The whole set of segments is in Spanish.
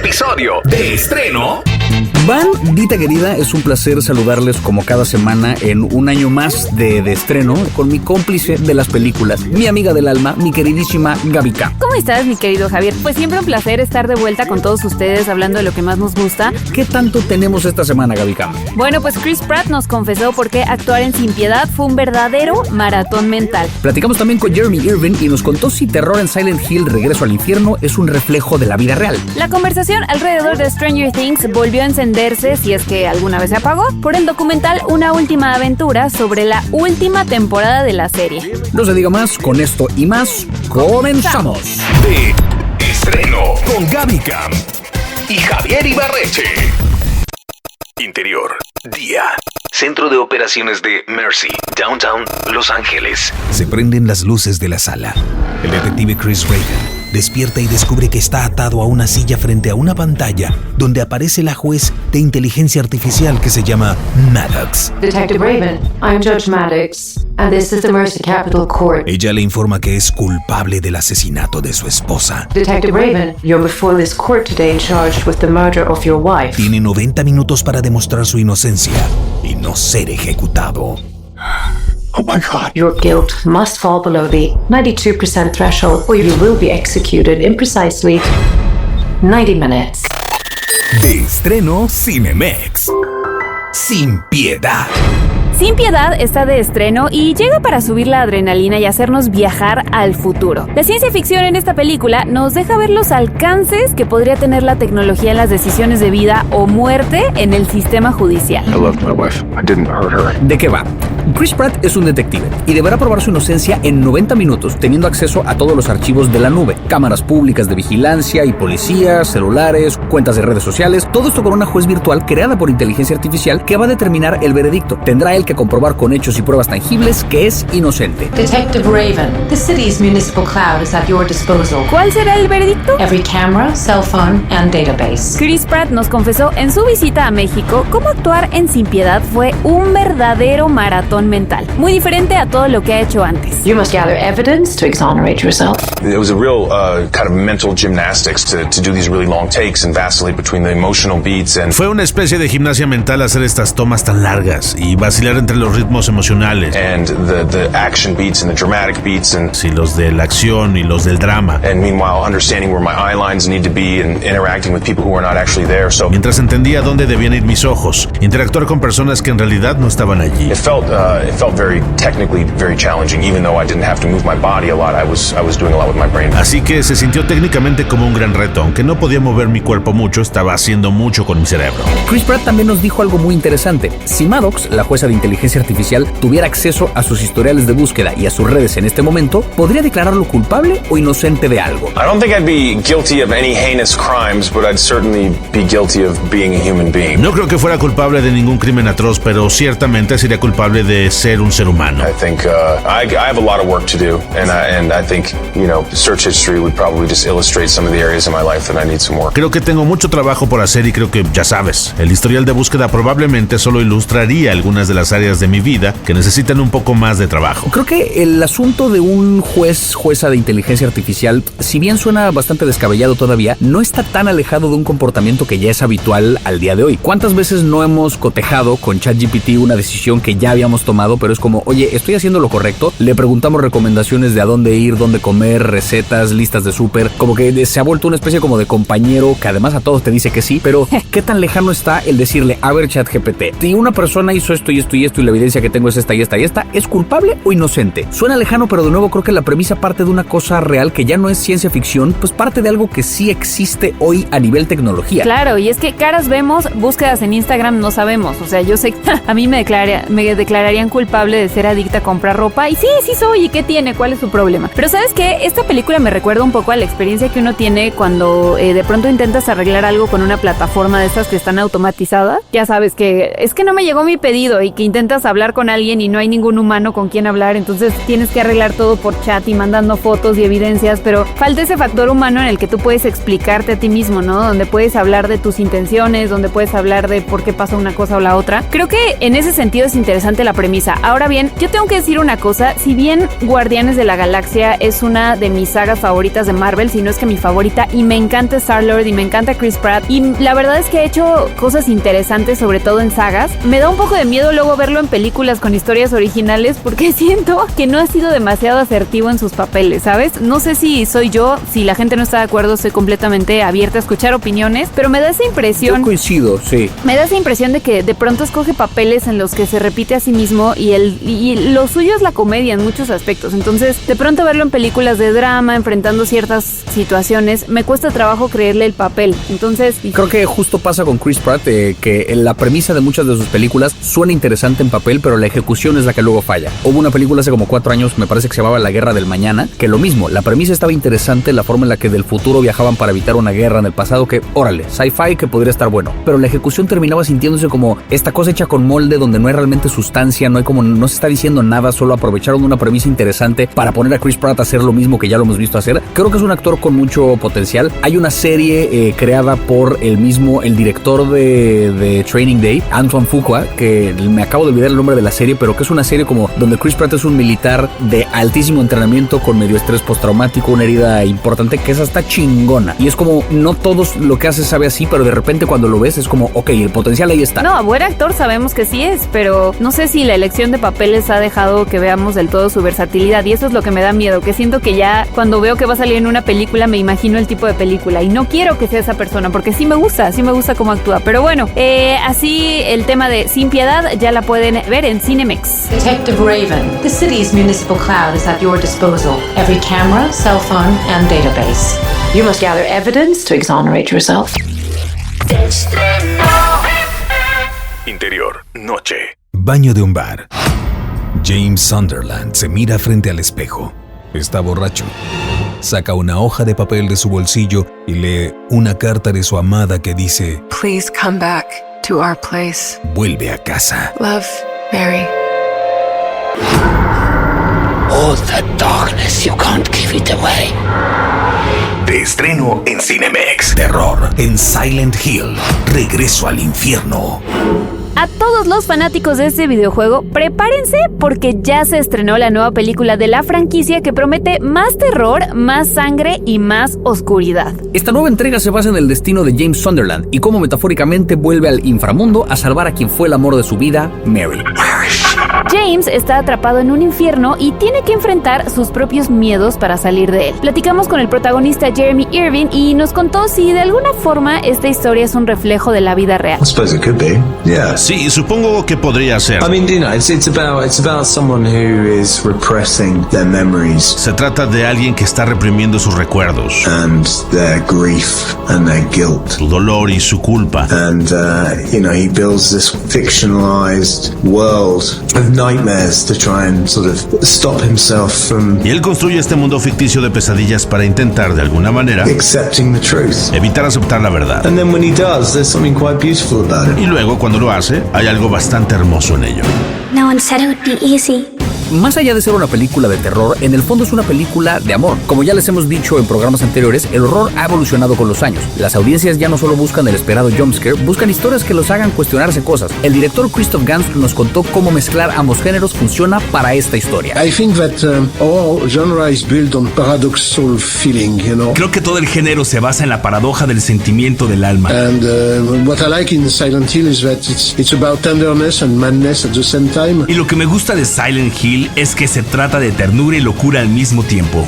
episodio de estreno. Bandita querida, es un placer saludarles como cada semana en un año más de estreno con mi cómplice de las películas, mi amiga del alma, mi queridísima Gaby Cam. ¿Cómo estás, mi querido Javier? Pues siempre un placer estar de vuelta con todos ustedes hablando de lo que más nos gusta. ¿Qué tanto tenemos esta semana, Gaby Cam? Bueno, pues Chris Pratt nos confesó por qué actuar en Sin Piedad fue un verdadero maratón mental. Platicamos también con Jeremy Irvine y nos contó si Terror en Silent Hill Regreso al Infierno es un reflejo de la vida real. La conversación alrededor de Stranger Things volvió a encenderse, si es que alguna vez se apagó, por el documental Una Última Aventura sobre la última temporada de la serie. No se diga más, con esto y más, comenzamos. De estreno con Gaby Cam y Javier Ibarreche. Interior, día. Centro de operaciones de Mercy, Downtown, Los Ángeles. Se prenden las luces de la sala. El detective Chris Regan despierta y descubre que está atado a una silla frente a una pantalla donde aparece la juez de inteligencia artificial que se llama Maddox. Detective Raven, I'm Judge Maddox, and this is the Mercy Capital Court. Ella le informa que es culpable del asesinato de su esposa. Detective Raven, you're before this court today charged with the murder of your wife. Tiene 90 minutos para demostrar su inocencia y no ser ejecutado. Oh my God. Your guilt must fall below the 92% threshold or you will be executed in precisely 90 minutes. De estreno Cinemex. Sin Piedad. Sin Piedad está de estreno y llega para subir la adrenalina y hacernos viajar al futuro. La ciencia ficción en esta película nos deja ver los alcances que podría tener la tecnología en las decisiones de vida o muerte en el sistema judicial. I loved my wife. I didn't hurt her. ¿De qué va? Chris Pratt es un detective y deberá probar su inocencia en 90 minutos teniendo acceso a todos los archivos de la nube, cámaras públicas de vigilancia y policías, celulares, cuentas de redes sociales, todo esto con una juez virtual creada por inteligencia artificial que va a determinar el veredicto. Tendrá él que comprobar con hechos y pruebas tangibles que es inocente. Detective Raven, the city's municipal cloud is at your disposal. ¿Cuál será el veredicto? Every camera, cell phone, and database. Chris Pratt nos confesó en su visita a México cómo actuar en Sin Piedad fue un verdadero maratón mental, muy diferente a todo lo que ha hecho antes. You must gather evidence to exonerate yourself. It was a real kind of mental gymnastics to do these really long takes and vacillate between the emotional beats and... Fue una especie de gimnasia mental hacer estas tomas tan largas y vacilar entre los ritmos emocionales. And the action beats and the dramatic beats and... Sí, los de la acción y los del drama. And meanwhile understanding where my eye lines need to be and interacting with people who are not actually there. So mientras entendía dónde debían ir mis ojos, interactuar con personas que en realidad no estaban allí. It felt very technically very challenging, even though I didn't have to move my body a lot. I was doing a lot with my brain. Así que se sintió técnicamente como un gran reto, aunque no podía mover mi cuerpo mucho, estaba haciendo mucho con mi cerebro. Chris Pratt también nos dijo algo muy interesante. Si Maddox, la jueza de inteligencia artificial, tuviera acceso a sus historiales de búsqueda y a sus redes en este momento, ¿podría declararlo culpable o inocente de algo? I don't think I'd be guilty of any heinous crimes, but I'd certainly be guilty of being a human being. No creo que fuera culpable de ningún crimen atroz, pero ciertamente sería culpable de ser un ser humano. I think I have a lot of work to do, and I think, you know, search history would probably just illustrate some of the areas in my life that I need some work. Creo que tengo mucho trabajo por hacer y creo que, ya sabes, el historial de búsqueda probablemente solo ilustraría algunas de las áreas de mi vida que necesitan un poco más de trabajo. Creo que el asunto de un jueza de inteligencia artificial, si bien suena bastante descabellado todavía, no está tan alejado de un comportamiento que ya es habitual al día de hoy. ¿Cuántas veces no hemos cotejado con ChatGPT una decisión que ya habíamos tomado, pero es como, oye, ¿estoy haciendo lo correcto? Le preguntamos recomendaciones de a dónde ir, dónde comer, recetas, listas de súper, como que se ha vuelto una especie como de compañero que además a todos te dice que sí, pero ¿qué tan lejano está el decirle, a ver, ChatGPT, si una persona hizo esto y esto y esto y la evidencia que tengo es esta y esta y esta, ¿es culpable o inocente? Suena lejano, pero de nuevo creo que la premisa parte de una cosa real que ya no es ciencia ficción, pues parte de algo que sí existe hoy a nivel tecnología. Claro, y es que caras vemos, búsquedas en Instagram no sabemos. O sea, yo sé que a mí me declararían culpable de ser adicta a comprar ropa y sí soy, ¿y qué tiene? ¿Cuál es su problema? Pero ¿sabes qué? Esta película me recuerda un poco a la experiencia que uno tiene cuando de pronto intentas arreglar algo con una plataforma de estas que están automatizadas. Ya sabes que es que no me llegó mi pedido y que intentas hablar con alguien y no hay ningún humano con quien hablar, entonces tienes que arreglar todo por chat y mandando fotos y evidencias, pero falta ese factor humano en el que tú puedes explicarte a ti mismo, ¿no? Donde puedes hablar de tus intenciones, donde puedes hablar de por qué pasa una cosa o la otra. Creo que en ese sentido es interesante la premisa premisa. Ahora bien, yo tengo que decir una cosa, si bien Guardianes de la Galaxia es una de mis sagas favoritas de Marvel, si no es que mi favorita, y me encanta Star-Lord y me encanta Chris Pratt, y la verdad es que ha hecho cosas interesantes, sobre todo en sagas, me da un poco de miedo luego verlo en películas con historias originales porque siento que no ha sido demasiado asertivo en sus papeles, ¿sabes? No sé si soy yo, si la gente no está de acuerdo, soy completamente abierta a escuchar opiniones, pero me da esa impresión. Yo coincido, sí. Me da esa impresión de que de pronto escoge papeles en los que se repite a sí mismo y lo suyo es la comedia en muchos aspectos. Entonces, de pronto verlo en películas de drama, enfrentando ciertas situaciones, me cuesta trabajo creerle el papel. Entonces, creo que justo pasa con Chris Pratt, que la premisa de muchas de sus películas suena interesante en papel, pero la ejecución es la que luego falla. Hubo una película hace como 4 años, me parece que se llamaba La Guerra del Mañana, que lo mismo, la premisa estaba interesante, la forma en la que del futuro viajaban para evitar una guerra en el pasado, que órale, sci-fi que podría estar bueno, pero la ejecución terminaba sintiéndose como esta cosa hecha con molde donde no hay realmente sustancia, no se está diciendo nada, solo aprovecharon una premisa interesante para poner a Chris Pratt a hacer lo mismo que ya lo hemos visto hacer. Creo que es un actor con mucho potencial. Hay una serie creada por el director de Training Day, Antoine Fuqua, que me acabo de olvidar el nombre de la serie, pero que es una serie como donde Chris Pratt es un militar de altísimo entrenamiento con medio estrés postraumático, una herida importante, que esa está chingona. Y es como, no todos lo que hace sabe así, pero de repente cuando lo ves es como, ok, el potencial ahí está. No, buen actor sabemos que sí es, pero no sé si la elección de papeles ha dejado que veamos del todo su versatilidad, y eso es lo que me da miedo, que siento que ya cuando veo que va a salir en una película me imagino el tipo de película y no quiero que sea esa persona, porque sí me gusta cómo actúa. Pero bueno, así el tema de Sin Piedad ya la pueden ver en Cinemex. Detective Raven, the city's municipal cloud is at your disposal. Every camera, cell phone, and database. You must gather evidence to exonerate yourself. Interior, noche. Baño de un bar. James Sunderland se mira frente al espejo. Está borracho. Saca una hoja de papel de su bolsillo y lee una carta de su amada que dice: Please come back to our place. Vuelve a casa. Love, Mary. Hold the darkness, you can't give it away. De estreno en Cinemex. Terror en Silent Hill. Regreso al infierno. A todos los fanáticos de este videojuego, prepárense porque ya se estrenó la nueva película de la franquicia que promete más terror, más sangre y más oscuridad. Esta nueva entrega se basa en el destino de James Sunderland y cómo metafóricamente vuelve al inframundo a salvar a quien fue el amor de su vida, Mary. James está atrapado en un infierno y tiene que enfrentar sus propios miedos para salir de él. Platicamos con el protagonista Jeremy Irvine y nos contó si de alguna forma esta historia es un reflejo de la vida real. I suppose it could be. Yeah. Sí, supongo que podría ser. I mean, you know, it's about someone who is repressing their memories Se trata de alguien que está reprimiendo sus recuerdos, and their grief and their guilt. su dolor y su culpa. And, he builds this fictionalized world of nightmares to try and sort of stop himself from Y él construye este mundo ficticio de pesadillas para intentar, de alguna manera, accepting the truth. evitar aceptar la verdad. And then when he does, there's something quite beautiful about it. Y luego, cuando lo hace, hay algo bastante hermoso en ello. No one said it would be easy. Más allá de ser una película de terror, en el fondo es una película de amor. Como ya les hemos dicho en programas anteriores, el horror ha evolucionado con los años. Las audiencias ya no solo buscan el esperado jumpscare, buscan historias que los hagan cuestionarse cosas. El director Christoph Gans nos contó cómo mezclar ambos géneros funciona para esta historia. I think that all genre is built on paradoxal feeling, you know. Creo que todo el género se basa en la paradoja del sentimiento del alma. And what I like in Silent Hill is that it's about tenderness and madness at the same time. Y lo que me gusta de Silent Hill es que se trata de ternura y locura al mismo tiempo.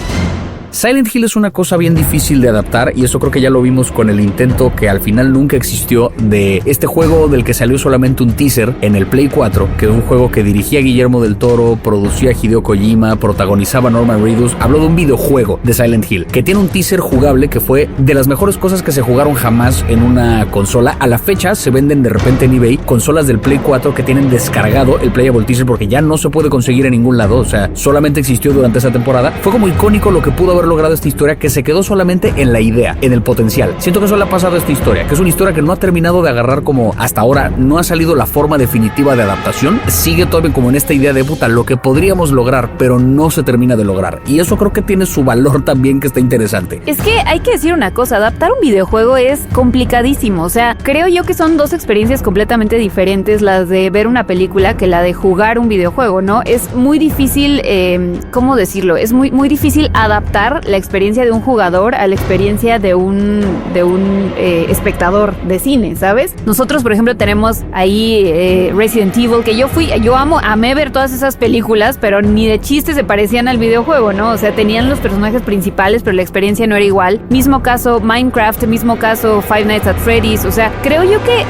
Silent Hill es una cosa bien difícil de adaptar y eso creo que ya lo vimos con el intento que al final nunca existió de este juego del que salió solamente un teaser en el Play 4, que es un juego que dirigía Guillermo del Toro, producía Hideo Kojima, protagonizaba Norman Reedus. Habló de un videojuego de Silent Hill que tiene un teaser jugable que fue de las mejores cosas que se jugaron jamás en una consola. A la fecha se venden de repente en eBay consolas del Play 4 que tienen descargado el playable teaser porque ya no se puede conseguir en ningún lado, o sea, solamente existió durante esa temporada. Fue como icónico lo que pudo haber haber logrado esta historia que se quedó solamente en la idea, en el potencial. Siento que eso le ha pasado a esta historia, que es una historia que no ha terminado de agarrar como hasta ahora, no ha salido la forma definitiva de adaptación, sigue todavía como en esta idea de puta, lo que podríamos lograr, pero no se termina de lograr. Y eso creo que tiene su valor también, que está interesante. Es que hay que decir una cosa, adaptar un videojuego es complicadísimo, o sea, creo yo que son dos experiencias completamente diferentes las de ver una película que la de jugar un videojuego, ¿no? Es muy difícil, ¿cómo decirlo? Es muy difícil adaptar la experiencia de un jugador a la experiencia de un espectador de cine, ¿sabes? Nosotros, por ejemplo, tenemos ahí Resident Evil, que amé ver todas esas películas, pero ni de chiste se parecían al videojuego, ¿no? O sea, tenían los personajes principales, pero la experiencia no era igual. Mismo caso Minecraft, mismo caso Five Nights at Freddy's, o sea, creo yo que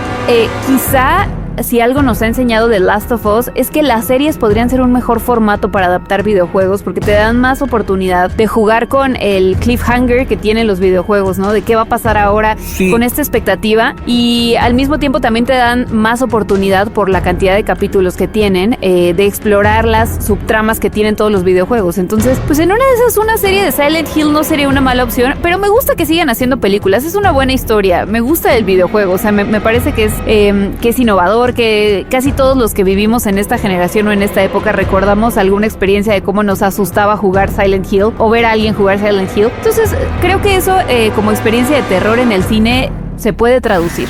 quizá si algo nos ha enseñado The Last of Us es que las series podrían ser un mejor formato para adaptar videojuegos porque te dan más oportunidad de jugar con el cliffhanger que tienen los videojuegos, ¿no? De qué va a pasar ahora con esta expectativa, y al mismo tiempo también te dan más oportunidad por la cantidad de capítulos que tienen de explorar las subtramas que tienen todos los videojuegos. Entonces, pues en una de esas, una serie de Silent Hill no sería una mala opción, pero me gusta que sigan haciendo películas, es una buena historia, me gusta el videojuego, o sea, me parece que es innovador, que casi todos los que vivimos en esta generación o en esta época recordamos alguna experiencia de cómo nos asustaba jugar Silent Hill o ver a alguien jugar Silent Hill. Entonces creo que eso como experiencia de terror en el cine se puede traducir.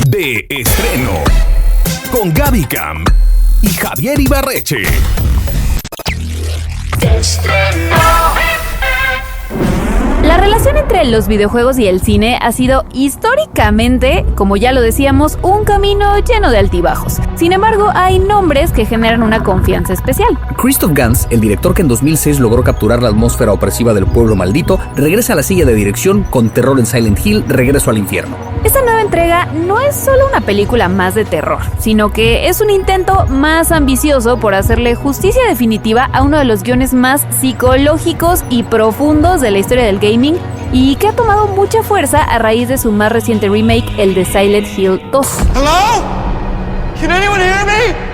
De estreno con Gaby Cam y Javier Ibarreche. De estreno. La relación entre los videojuegos y el cine ha sido históricamente, como ya lo decíamos, un camino lleno de altibajos. Sin embargo, hay nombres que generan una confianza especial. Christoph Gans, el director que en 2006 logró capturar la atmósfera opresiva del pueblo maldito, regresa a la silla de dirección con Terror en Silent Hill, Regreso al Infierno. Esta nueva entrega no es solo una película más de terror, sino que es un intento más ambicioso por hacerle justicia definitiva a uno de los guiones más psicológicos y profundos de la historia del gaming y que ha tomado mucha fuerza a raíz de su más reciente remake, el de Silent Hill 2. Hello? Can anyone hear me?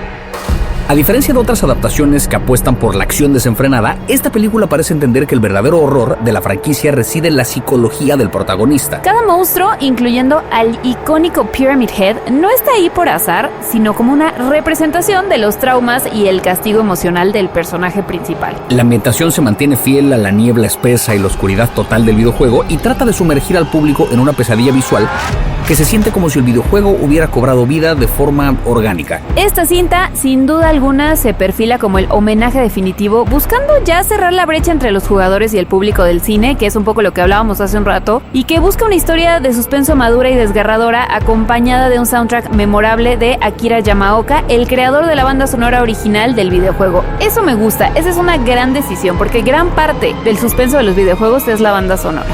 A diferencia de otras adaptaciones que apuestan por la acción desenfrenada, esta película parece entender que el verdadero horror de la franquicia reside en la psicología del protagonista. Cada monstruo, incluyendo al icónico Pyramid Head, no está ahí por azar, sino como una representación de los traumas y el castigo emocional del personaje principal. La ambientación se mantiene fiel a la niebla espesa y la oscuridad total del videojuego y trata de sumergir al público en una pesadilla visual que se siente como si el videojuego hubiera cobrado vida de forma orgánica. Esta cinta, sin duda alguna, se perfila como el homenaje definitivo, buscando ya cerrar la brecha entre los jugadores y el público del cine, que es un poco lo que hablábamos hace un rato, y que busca una historia de suspenso madura y desgarradora, acompañada de un soundtrack memorable de Akira Yamaoka, el creador de la banda sonora original del videojuego. Eso me gusta, esa es una gran decisión, porque gran parte del suspenso de los videojuegos es la banda sonora.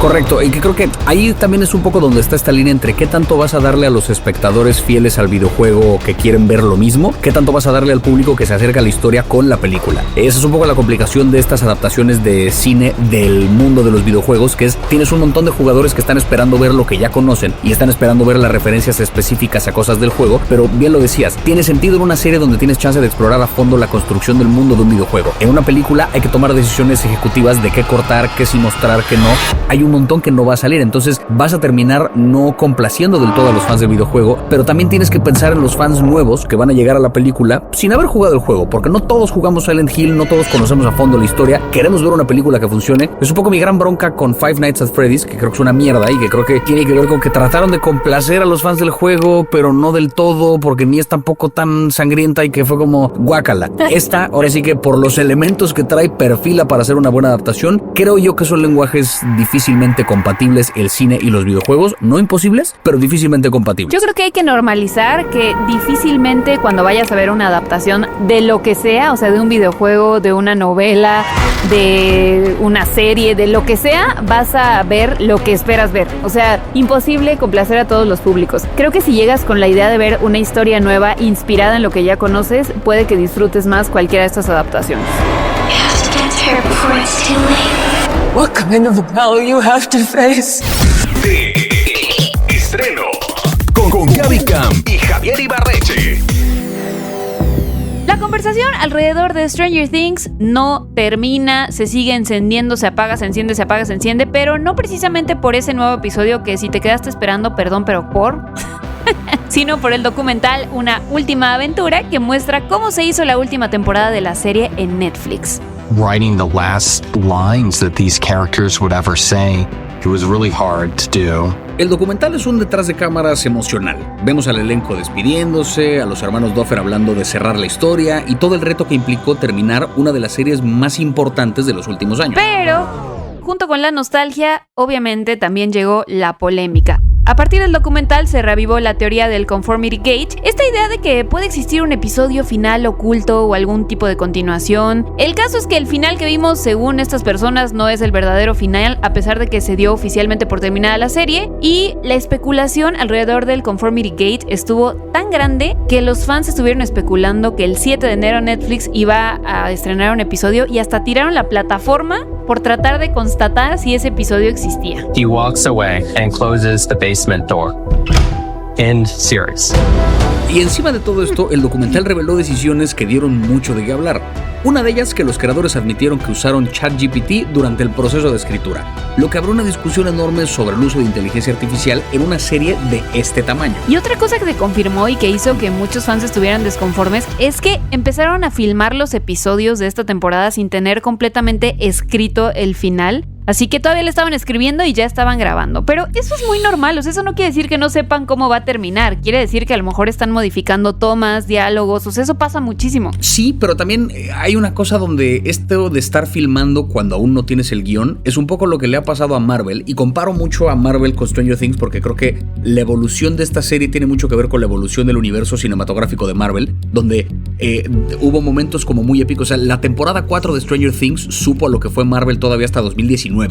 Correcto, y que creo que ahí también es un poco donde está esta línea entre qué tanto vas a darle a los espectadores fieles al videojuego que quieren ver lo mismo, qué tanto vas a darle al público que se acerca a la historia con la película. Esa es un poco la complicación de estas adaptaciones de cine del mundo de los videojuegos, que es, tienes un montón de jugadores que están esperando ver lo que ya conocen y están esperando ver las referencias específicas a cosas del juego, pero bien lo decías, tiene sentido en una serie donde tienes chance de explorar a fondo la construcción del mundo de un videojuego. En una película hay que tomar decisiones ejecutivas de qué cortar, qué sí mostrar, qué no. Hay un montón que no va a salir, entonces vas a terminar no complaciendo del todo a los fans del videojuego, pero también tienes que pensar en los fans nuevos que van a llegar a la película sin haber jugado el juego, porque no todos jugamos Silent Hill, no todos conocemos a fondo la historia, queremos ver una película que funcione. Es un poco mi gran bronca con Five Nights at Freddy's, que creo que es una mierda y que creo que tiene que ver con que trataron de complacer a los fans del juego, pero no del todo, porque ni es tampoco tan sangrienta y que fue como guácala. Esta, ahora sí que por los elementos que trae, perfila para hacer una buena adaptación. Creo yo que son lenguajes difícilmente compatibles, el cine y los videojuegos, no imposibles, pero difícilmente compatibles. Yo creo que hay que normalizar que difícilmente cuando vayas a ver una adaptación de lo que sea, o sea, de un videojuego, de una novela, de una serie, de lo que sea, vas a ver lo que esperas ver. O sea, imposible complacer a todos los públicos. Creo que si llegas con la idea de ver una historia nueva inspirada en lo que ya conoces, puede que disfrutes más cualquiera de estas adaptaciones. What kind of hell you have to face? De estreno con Gaby Cam y Javier Ibarreche. La conversación alrededor de Stranger Things no termina, se sigue encendiendo, se apaga, se enciende, se apaga, se enciende, pero no precisamente por ese nuevo episodio que si te quedaste esperando, perdón, pero sino por el documental Una Última Aventura, que muestra cómo se hizo la última temporada de la serie en Netflix. Writing the last lines that these characters would ever say, it was really hard to do. El documental es un detrás de cámaras emocional. Vemos al elenco despidiéndose, a los hermanos Duffer hablando de cerrar la historia y todo el reto que implicó terminar una de las series más importantes de los últimos años. Pero, junto con la nostalgia, obviamente también llegó la polémica. A partir del documental se reavivó la teoría del Conformity Gate, esta idea de que puede existir un episodio final oculto o algún tipo de continuación. El caso es que el final que vimos, según estas personas, no es el verdadero final, a pesar de que se dio oficialmente por terminada la serie, y la especulación alrededor del Conformity Gate estuvo tan grande que los fans estuvieron especulando que el 7 de enero Netflix iba a estrenar un episodio y hasta tiraron la plataforma por tratar de constatar si ese episodio existía. He walks away and closes the basement door. End series. Y encima de todo esto, el documental reveló decisiones que dieron mucho de qué hablar. Una de ellas que los creadores admitieron que usaron ChatGPT durante el proceso de escritura, lo que abrió una discusión enorme sobre el uso de inteligencia artificial en una serie de este tamaño. Y otra cosa que se confirmó y que hizo que muchos fans estuvieran desconformes es que empezaron a filmar los episodios de esta temporada sin tener completamente escrito el final. Así que todavía le estaban escribiendo y ya estaban grabando. Pero eso es muy normal, o sea, eso no quiere decir que no sepan cómo va a terminar. Quiere decir que a lo mejor están modificando tomas, diálogos, o sea, eso pasa muchísimo. Sí, pero también hay una cosa donde esto de estar filmando cuando aún no tienes el guión es un poco lo que le ha pasado a Marvel. Y comparo mucho a Marvel con Stranger Things porque creo que la evolución de esta serie tiene mucho que ver con la evolución del universo cinematográfico de Marvel, donde hubo momentos como muy épicos. O sea, la temporada 4 de Stranger Things supo a lo que fue Marvel todavía hasta 2019.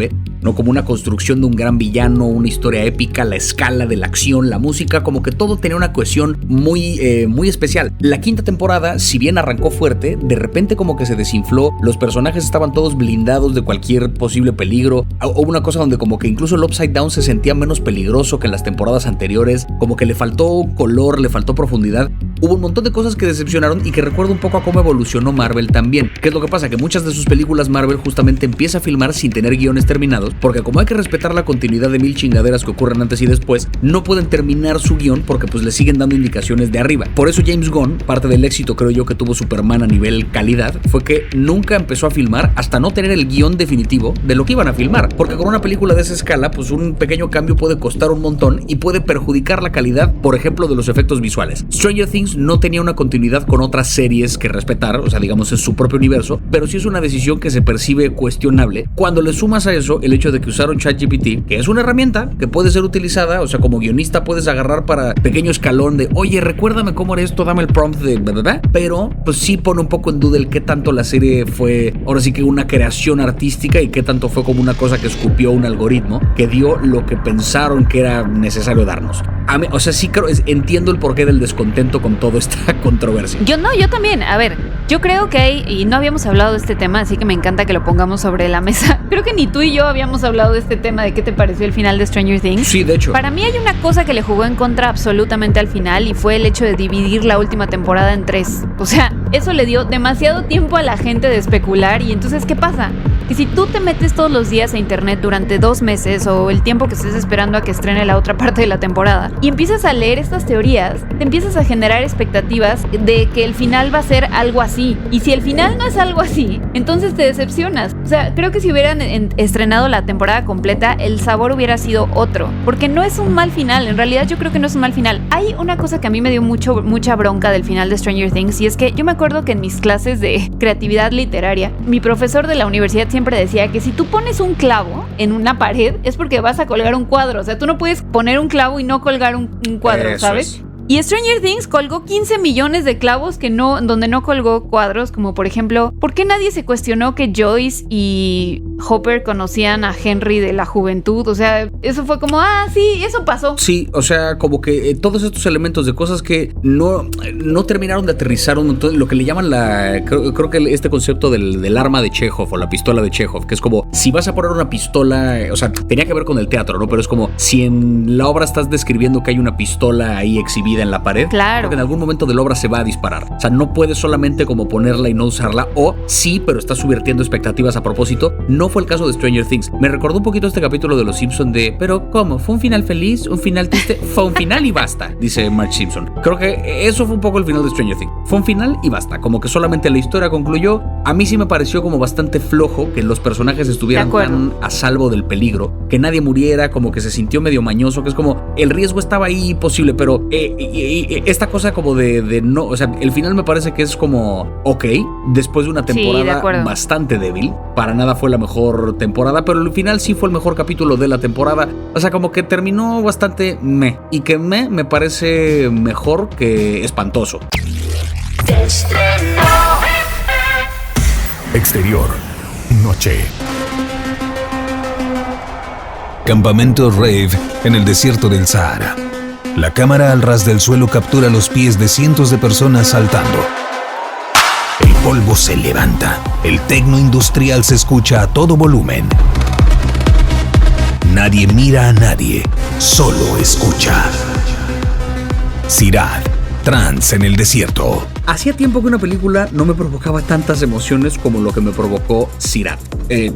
No como una construcción de un gran villano, una historia épica, la escala de la acción, la música, como que todo tenía una cohesión muy especial. La quinta temporada, si bien arrancó fuerte, de repente como que se desinfló, los personajes estaban todos blindados de cualquier posible peligro. Hubo una cosa donde como que incluso el Upside Down se sentía menos peligroso que en las temporadas anteriores, como que le faltó color, le faltó profundidad. Hubo un montón de cosas que decepcionaron y que recuerdo un poco a cómo evolucionó Marvel también. ¿Qué es lo que pasa? Que muchas de sus películas Marvel justamente empieza a filmar sin tener guiones terminados, porque como hay que respetar la continuidad de mil chingaderas que ocurren antes y después, no pueden terminar su guión porque pues le siguen dando indicaciones de arriba. Por eso James Gunn, parte del éxito creo yo que tuvo Superman a nivel calidad, fue que nunca empezó a filmar hasta no tener el guión definitivo de lo que iban a filmar, porque con una película de esa escala, pues un pequeño cambio puede costar un montón y puede perjudicar la calidad, por ejemplo, de los efectos visuales. Stranger Things no tenía una continuidad con otras series que respetar, o sea, digamos, es su propio universo, pero sí es una decisión que se percibe cuestionable cuando le sumas a eso el hecho de que usaron ChatGPT, que es una herramienta que puede ser utilizada, o sea, como guionista puedes agarrar para pequeño escalón de, oye, recuérdame cómo era esto, dame el prompt de verdad, pero pues sí pone un poco en duda el qué tanto la serie fue, ahora sí que una creación artística y qué tanto fue como una cosa que escupió un algoritmo que dio lo que pensaron que era necesario darnos. O sea, sí creo, entiendo el porqué del descontento con toda esta controversia. Yo también. A ver, yo creo que hay, y no habíamos hablado de este tema, así que me encanta que lo pongamos sobre la mesa. Creo que ni tú y yo habíamos hablado de este tema de qué te pareció el final de Stranger Things. Sí, de hecho. Para mí hay una cosa que le jugó en contra absolutamente al final y fue el hecho de dividir la última temporada en 3. O sea, eso le dio demasiado tiempo a la gente de especular y entonces, ¿qué pasa? Que si tú te metes todos los días a internet durante 2 meses o el tiempo que estés esperando a que estrene la otra parte de la temporada y empiezas a leer estas teorías, te empiezas a generar expectativas de que el final va a ser algo así. Y si el final no es algo así, entonces te decepcionas. O sea, creo que si hubieran estrenado la temporada completa, el sabor hubiera sido otro. Porque no es un mal final. En realidad yo creo que no es un mal final. Hay una cosa que a mí me dio mucha bronca del final de Stranger Things y es que yo me acuerdo que en mis clases de creatividad literaria, mi profesor de la universidad siempre decía que si tú pones un clavo en una pared es porque vas a colgar un cuadro. O sea, tú no puedes poner un clavo y no colgar un cuadro, eso ¿sabes? Es. Y Stranger Things colgó 15 millones de clavos donde no colgó cuadros, como por ejemplo, ¿por qué nadie se cuestionó que Joyce y Hopper conocían a Henry de la juventud? O sea, eso fue como, sí, eso pasó. Sí, o sea, como que todos estos elementos de cosas que no terminaron de aterrizar un montón, lo que le llaman creo que este concepto del arma de Chekhov o la pistola de Chekhov, que es como, si vas a poner una pistola, o sea, tenía que ver con el teatro, ¿no? Pero es como, si en la obra estás describiendo que hay una pistola ahí exhibida, metida en la pared. Claro. Porque en algún momento de la obra se va a disparar. O sea, no puedes solamente como ponerla y no usarla, o sí, pero estás subvirtiendo expectativas a propósito. No fue el caso de Stranger Things. Me recordó un poquito este capítulo de Los Simpson de, pero ¿cómo? ¿Fue un final feliz? ¿Un final triste? Fue un final y basta, dice Marge Simpson. Creo que eso fue un poco el final de Stranger Things. Fue un final y basta, como que solamente la historia concluyó. A mí sí me pareció como bastante flojo que los personajes estuvieran tan a salvo del peligro, que nadie muriera, como que se sintió medio mañoso, que es como, el riesgo estaba ahí posible, pero esta cosa como de no, o sea, el final me parece que es como, ok, después de una temporada bastante débil, para nada fue la mejor temporada, pero el final sí fue el mejor capítulo de la temporada, o sea, como que terminó bastante y que me parece mejor que espantoso. Exterior, noche. Campamento rave en el desierto del Sahara. La cámara al ras del suelo captura los pies de cientos de personas saltando. El polvo se levanta. El tecno industrial se escucha a todo volumen. Nadie mira a nadie, solo escucha. Sirat, trance en el desierto. Hacía tiempo que una película no me provocaba tantas emociones como lo que me provocó Sirat.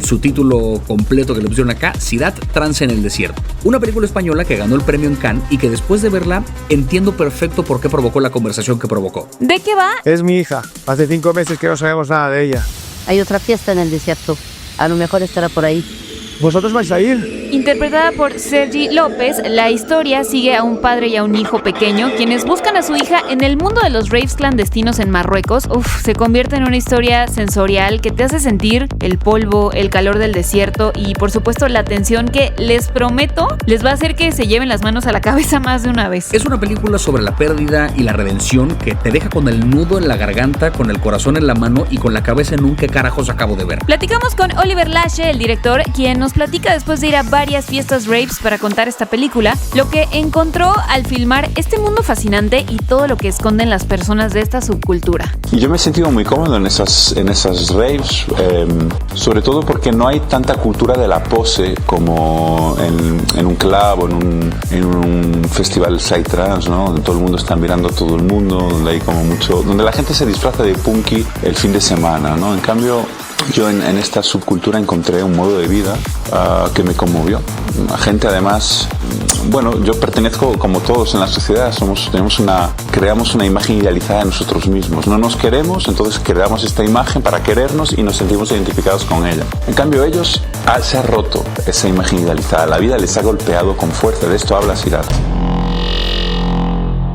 Su título completo que le pusieron acá, Sirat, trance en el desierto. Una película española que ganó el premio en Cannes y que después de verla entiendo perfecto por qué provocó la conversación que provocó. ¿De qué va? Es mi hija. Hace 5 meses que no sabemos nada de ella. Hay otra fiesta en el desierto. A lo mejor estará por ahí. ¿Vosotros vais a ir? Interpretada por Sergi López, la historia sigue a un padre y a un hijo pequeño quienes buscan a su hija en el mundo de los raves clandestinos en Marruecos. Se convierte en una historia sensorial que te hace sentir el polvo, el calor del desierto y por supuesto la tensión que les prometo les va a hacer que se lleven las manos a la cabeza más de una vez. Es una película sobre la pérdida y la redención que te deja con el nudo en la garganta, con el corazón en la mano y con la cabeza en un qué carajos acabo de ver. Platicamos con Oliver Lache, el director, quien nos platica después de ir a varias fiestas raves para contar esta película, lo que encontró al filmar este mundo fascinante y todo lo que esconden las personas de esta subcultura. Yo me he sentido muy cómodo en esas raves, sobre todo porque no hay tanta cultura de la pose como en un club o en un festival psytrance, ¿no? Donde todo el mundo está mirando a todo el mundo, donde hay como mucho, donde la gente se disfraza de punky el fin de semana, ¿no? En cambio, yo en esta subcultura encontré un modo de vida que me conmovió. La gente además, bueno, yo pertenezco como todos en la sociedad, creamos una imagen idealizada de nosotros mismos. No nos queremos, entonces creamos esta imagen para querernos y nos sentimos identificados con ella. En cambio ellos se ha roto esa imagen idealizada, la vida les ha golpeado con fuerza, de esto habla Sirat.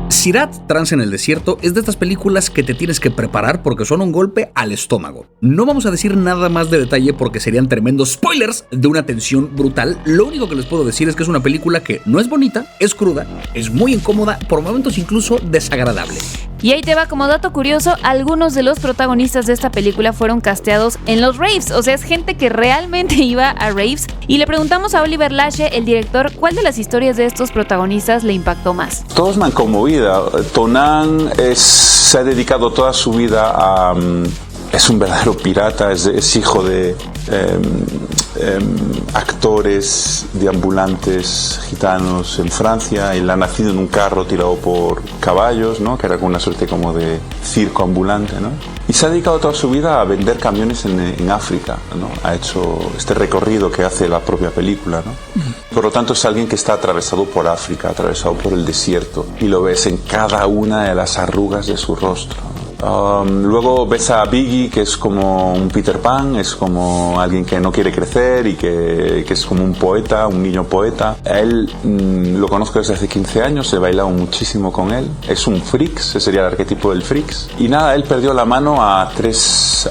Sirat, trance en el desierto, es de estas películas que te tienes que preparar porque son un golpe al estómago. No vamos a decir nada más de detalle porque serían tremendos spoilers de una tensión brutal. Lo único que les puedo decir es que es una película que no es bonita, es cruda, es muy incómoda, por momentos incluso desagradable. Y ahí te va como dato curioso, algunos de los protagonistas de esta película fueron casteados en los raves, o sea, es gente que realmente iba a raves. Y le preguntamos a Oliver Lache, el director, ¿cuál de las historias de estos protagonistas le impactó más? Todos me han conmovido. Tonan se ha dedicado toda su vida a... Es un verdadero pirata, es hijo de actores de ambulantes gitanos en Francia. Él ha nacido en un carro tirado por caballos, ¿no? Que era como una suerte como de circo ambulante, ¿no? Y se ha dedicado toda su vida a vender camiones en África, ¿no? Ha hecho este recorrido que hace la propia película, ¿no? Por lo tanto es alguien que está atravesado por África, atravesado por el desierto, y lo ves en cada una de las arrugas de su rostro. Luego ves a Biggie, que es como un Peter Pan, es como alguien que no quiere crecer y que es como un poeta, un niño poeta. A él lo conozco desde hace 15 años, he bailado muchísimo con él. Es un freaks, ese sería el arquetipo del freaks. Y nada, él perdió la mano a tres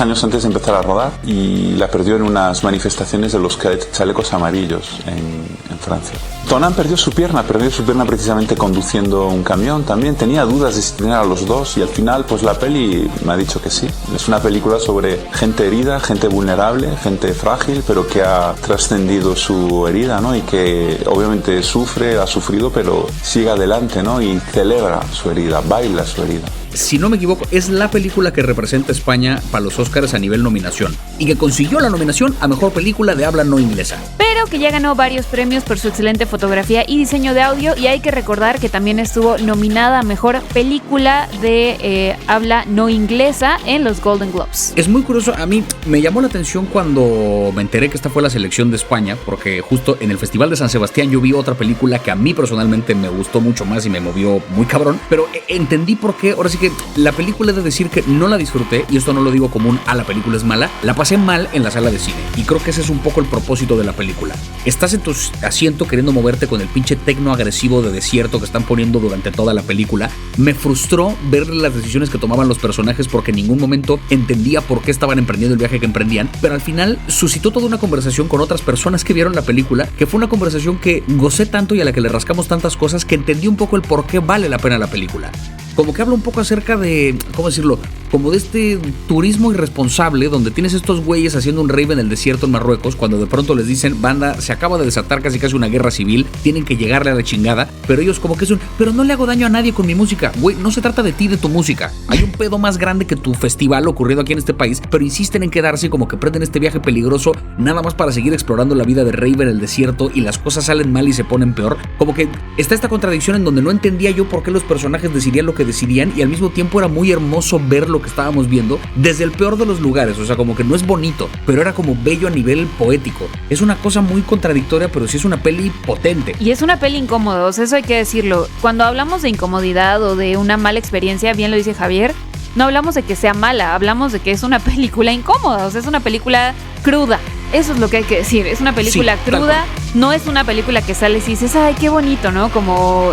años antes de empezar a rodar y la perdió en unas manifestaciones de los chalecos amarillos en Francia. Tonan perdió su pierna precisamente conduciendo un camión. También tenía dudas de si tener a los dos y al final pues la peli me ha dicho que sí. Es una película sobre gente herida, gente vulnerable, gente frágil, pero que ha trascendido su herida, ¿no? Y que obviamente ha sufrido, pero sigue adelante, ¿no? Y celebra su herida, baila su herida. si no me equivoco, es la película que representa a España para los Oscars a nivel nominación y que consiguió la nominación a Mejor Película de Habla No Inglesa. Pero que ya ganó varios premios por su excelente fotografía y diseño de audio, y hay que recordar que también estuvo nominada a Mejor Película de Habla No Inglesa en los Golden Globes. Es muy curioso, a mí me llamó la atención cuando me enteré que esta fue la selección de España, porque justo en el Festival de San Sebastián yo vi otra película que a mí personalmente me gustó mucho más y me movió muy cabrón, pero entendí por qué. Ahora sí que la película he de decir que no la disfruté, y esto no lo digo como un la película es mala, la pasé mal en la sala de cine, y creo que ese es un poco el propósito de la película. Estás en tu asiento queriendo moverte con el pinche tecno agresivo de desierto que están poniendo durante toda la película. Me frustró ver las decisiones que tomaban los personajes porque en ningún momento entendía por qué estaban emprendiendo el viaje que emprendían, pero al final suscitó toda una conversación con otras personas que vieron la película, que fue una conversación que gocé tanto y a la que le rascamos tantas cosas que entendí un poco el por qué vale la pena la película. Como que habla un poco acerca de, ¿cómo decirlo? Como de este turismo irresponsable donde tienes estos güeyes haciendo un rave en el desierto en Marruecos, cuando de pronto les dicen, banda, se acaba de desatar casi una guerra civil, tienen que llegarle a la chingada, pero ellos como que es pero no le hago daño a nadie con mi música. Güey, no se trata de ti, de tu música. Hay un pedo más grande que tu festival ocurrido aquí en este país, pero insisten en quedarse y como que prenden este viaje peligroso nada más para seguir explorando la vida de rave en el desierto, y las cosas salen mal y se ponen peor. Como que está esta contradicción en donde no entendía yo por qué los personajes decidían lo que decidían, y al mismo tiempo era muy hermoso ver lo que estábamos viendo desde el peor de los lugares. O sea, como que no es bonito, pero era como bello a nivel poético. Es una cosa muy contradictoria, pero sí es una peli potente. Y es una peli incómoda, o sea, eso hay que decirlo. Cuando hablamos de incomodidad o de una mala experiencia, bien lo dice Javier, no hablamos de que sea mala, hablamos de que es una película incómoda, o sea, es una película cruda. Eso es lo que hay que decir, es una película cruda, no es una película que sales y dices, ay, qué bonito, ¿no? Como,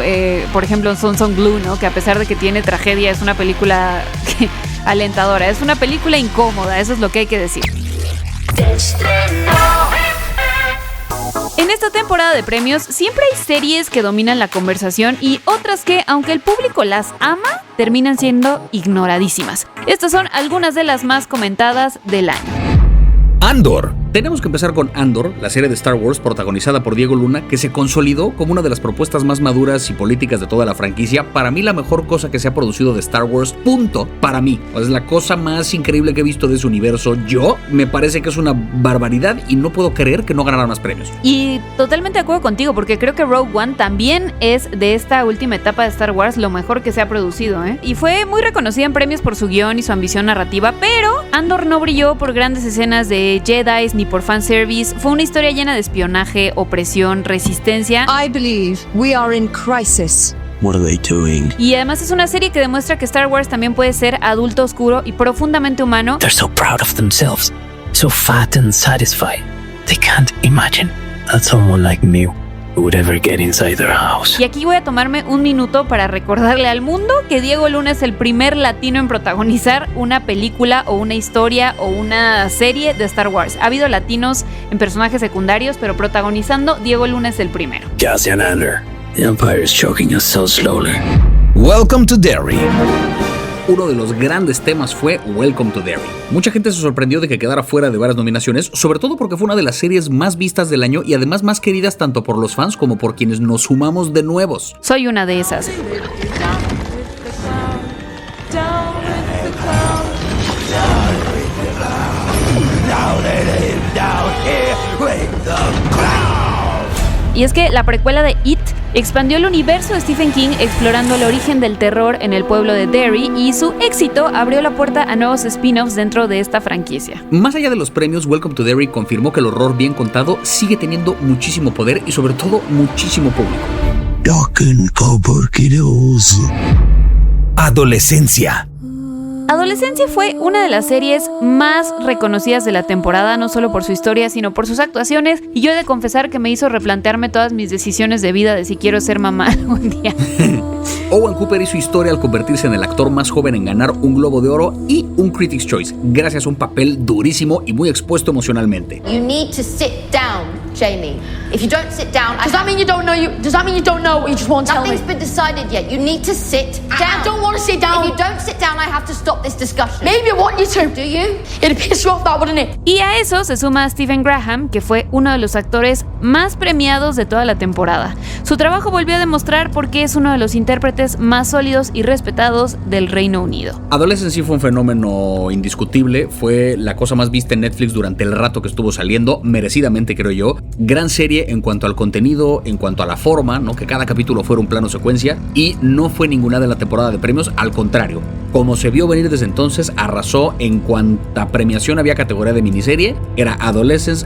por ejemplo, en Son Blue, ¿no? Que a pesar de que tiene tragedia, es una película alentadora, es una película incómoda, eso es lo que hay que decir. En esta temporada de premios siempre hay series que dominan la conversación y otras que, aunque el público las ama, terminan siendo ignoradísimas. Estas son algunas de las más comentadas del año. Andor. Tenemos que empezar con Andor, la serie de Star Wars protagonizada por Diego Luna, que se consolidó como una de las propuestas más maduras y políticas de toda la franquicia. Para mí la mejor cosa que se ha producido de Star Wars, punto. Para mí, es la cosa más increíble que he visto de ese universo. Yo me parece que es una barbaridad y no puedo creer que no ganara más premios. Y totalmente de acuerdo contigo, porque creo que Rogue One también es de esta última etapa de Star Wars lo mejor que se ha producido, ¿eh? Y fue muy reconocida en premios por su guión y su ambición narrativa, pero Andor no brilló por grandes escenas de Jedis ni por fanservice. Fue una historia llena de espionaje, opresión, resistencia. I believe we are in crisis. What are they doing? Y además es una serie que demuestra que Star Wars también puede ser adulto, oscuro y profundamente humano. They're so proud of themselves, so fat and satisfied. They can't imagine that someone like me would ever get inside their house. Y aquí voy a tomarme un minuto para recordarle al mundo que Diego Luna es el primer latino en protagonizar una película o una historia o una serie de Star Wars. Ha habido latinos en personajes secundarios, pero protagonizando, Diego Luna es el primero. Cassian Andor, the Empire is choking us so slowly. Welcome to Derry. Uno de los grandes temas fue Welcome to Derry. Mucha gente se sorprendió de que quedara fuera de varias nominaciones, sobre todo porque fue una de las series más vistas del año y además más queridas tanto por los fans como por quienes nos sumamos de nuevos. Soy una de esas. Y es que la precuela de It expandió el universo de Stephen King explorando el origen del terror en el pueblo de Derry, y su éxito abrió la puerta a nuevos spin-offs dentro de esta franquicia. Más allá de los premios, Welcome to Derry confirmó que el horror bien contado sigue teniendo muchísimo poder y sobre todo muchísimo público. Adolescencia. Adolescencia fue una de las series más reconocidas de la temporada, no solo por su historia, sino por sus actuaciones, y yo he de confesar que me hizo replantearme todas mis decisiones de vida de si quiero ser mamá algún día. Owen Cooper hizo historia al convertirse en el actor más joven en ganar un Globo de Oro y un Critics' Choice, gracias a un papel durísimo y muy expuesto emocionalmente. You need to sit down, Jamie, if you don't sit down, does that mean you don't know what you just won't tell me? Nothing's been decided yet. You need to sit down. I don't want to sit down. If you don't sit down, I have to stop this discussion. Maybe I want you to. Do you? It'd piss you off that, wouldn't it? Y a eso se suma Stephen Graham, que fue uno de los actores más premiados de toda la temporada. Su trabajo volvió a demostrar por qué es uno de los intérpretes más sólidos y respetados del Reino Unido. Adolescence sí fue un fenómeno indiscutible, fue la cosa más vista en Netflix durante el rato que estuvo saliendo, merecidamente creo yo. Gran serie en cuanto al contenido, en cuanto a la forma, ¿no? Que cada capítulo fuera un plano secuencia, y no fue ninguna de la temporada de premios, al contrario. Como se vio venir desde entonces, arrasó en cuanta premiación había categoría de miniserie, era Adolescence,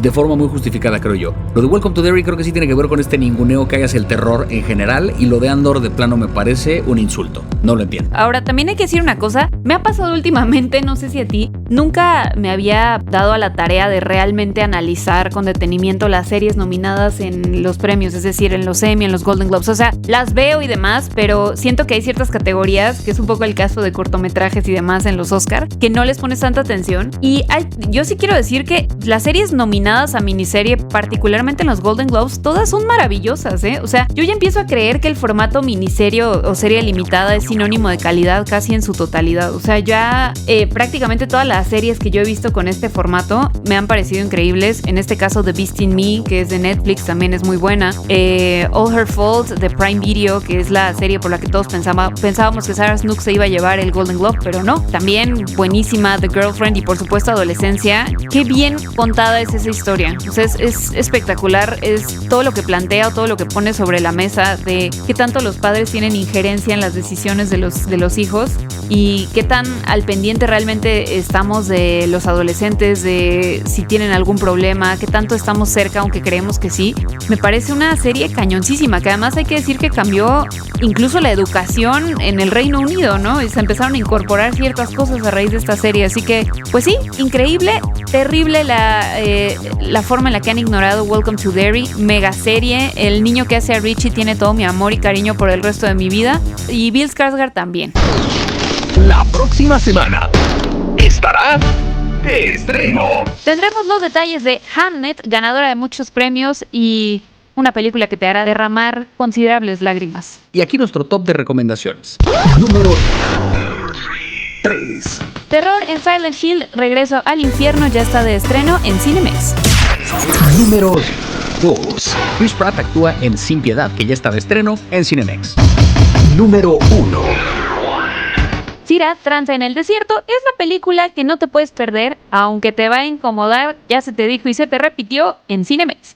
de forma muy justificada, creo yo. Lo de Welcome to Derry creo que sí tiene que ver con este ninguneo que hay hacia el terror en general, y lo de Andor de plano me parece un insulto. No lo entiendo. Ahora, también hay que decir una cosa, me ha pasado últimamente, no sé si a ti, nunca me había dado a la tarea de realmente analizar con detenimiento las series nominadas en los premios, es decir, en los Emmy, en los Golden Globes. O sea, las veo y demás, pero siento que hay ciertas categorías, que es un poco el caso de cortometrajes y demás en los Oscar, que no les pones tanta atención. Y yo sí quiero decir que las series nominadas a miniserie, particularmente en los Golden Globes, todas son maravillosas, ¿eh? O sea, yo ya empiezo a creer que el formato miniserie o serie limitada es sinónimo de calidad casi en su totalidad. O sea, ya prácticamente todas las series que yo he visto con este formato me han parecido increíbles. En este caso, The Beast in Me, que es de Netflix, también es muy buena. All Her Fault, de Prime Video, que es la serie por la que todos pensábamos que Sarah Snook se iba a llevar el Golden Globe, pero no. También buenísima, The Girlfriend, y por supuesto Adolescencia. Qué bien contada es esa historia. O sea, es espectacular, es todo lo que plantea o todo lo que pone sobre la mesa de qué tanto los padres tienen injerencia en las decisiones de los hijos y qué tan al pendiente realmente estamos de los adolescentes, de si tienen algún problema, qué tanto estamos cerca, aunque creemos que sí. Me parece una serie cañoncísima, que además hay que decir que cambió incluso la educación en el Reino Unido, ¿no? Y se empezaron a incorporar ciertas cosas a raíz de esta serie, así que, pues sí, increíble, terrible la forma en la que han ignorado Welcome to Derry, mega serie. El niño que hace a Richie tiene todo mi amor y cariño por el resto de mi vida, y Bill Skarsgård también. La próxima semana estará de estreno. Tendremos los detalles de Hamnet, ganadora de muchos premios y una película que te hará derramar considerables lágrimas. Y aquí nuestro top de recomendaciones. Número 3. Terror en Silent Hill, Regreso al Infierno, ya está de estreno en Cinemex. Número 2. Chris Pratt actúa en Sin Piedad, que ya está de estreno en Cinemex. Número 1. Sira, Tranza en el Desierto, es la película que no te puedes perder, aunque te va a incomodar, ya se te dijo y se te repitió en Cinemex.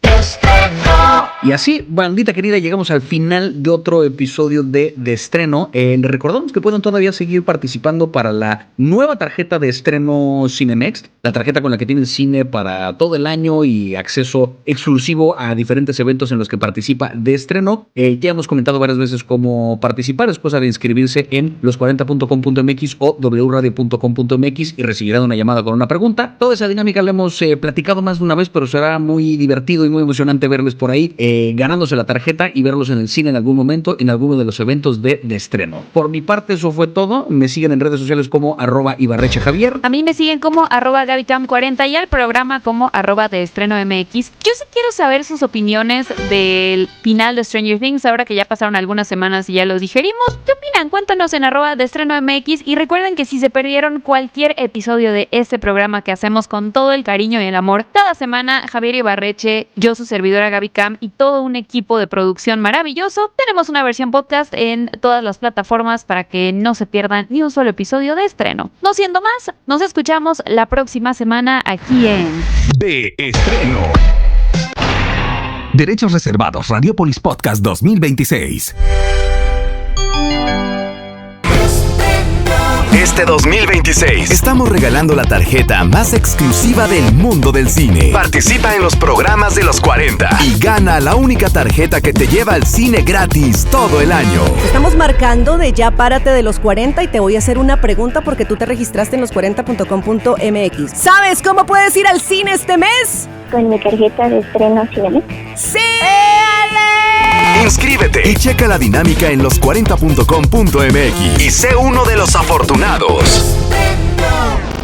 Y así, bandita querida, llegamos al final de otro episodio de Estreno. Les recordamos que pueden todavía seguir participando para la nueva tarjeta de estreno Cinemex, la tarjeta con la que tienen cine para todo el año y acceso exclusivo a diferentes eventos en los que participa de estreno. Ya hemos comentado varias veces cómo participar, es cosa de inscribirse en los40.com.mx o wradio.com.mx y recibirán una llamada con una pregunta. Toda esa dinámica la hemos platicado más de una vez, pero será muy divertido y muy emocionante verles por ahí ganándose la tarjeta y verlos en el cine en algún momento, en alguno de los eventos de estreno. Por mi parte, eso fue todo. Me siguen en redes sociales como @ibarrechejavier. A mí me siguen como @gabicam40 y al programa como @deestreno.mx. Yo sí quiero saber sus opiniones del final de Stranger Things, ahora que ya pasaron algunas semanas y ya los digerimos. ¿Qué opinan? Cuéntanos en @deestreno.mx y recuerden que si se perdieron cualquier episodio de este programa que hacemos con todo el cariño y el amor, cada semana Javier Ibarreche, yo su servidora Gaby Cam y todo un equipo de producción maravilloso, tenemos una versión podcast en todas las plataformas para que no se pierdan ni un solo episodio de estreno. No siendo más, nos escuchamos la próxima semana aquí en De Estreno. Derechos reservados, Radiopolis Podcast 2026. Este 2026 estamos regalando la tarjeta más exclusiva del mundo del cine. Participa en los programas de los 40 y gana la única tarjeta que te lleva al cine gratis todo el año. Estamos marcando de Ya Párate de los 40 y te voy a hacer una pregunta porque tú te registraste en los40.com.mx. ¿Sabes cómo puedes ir al cine este mes? Con mi tarjeta de estreno Cinemex. ¡Sí! Inscríbete y checa la dinámica en los40.com.mx y sé uno de los afortunados.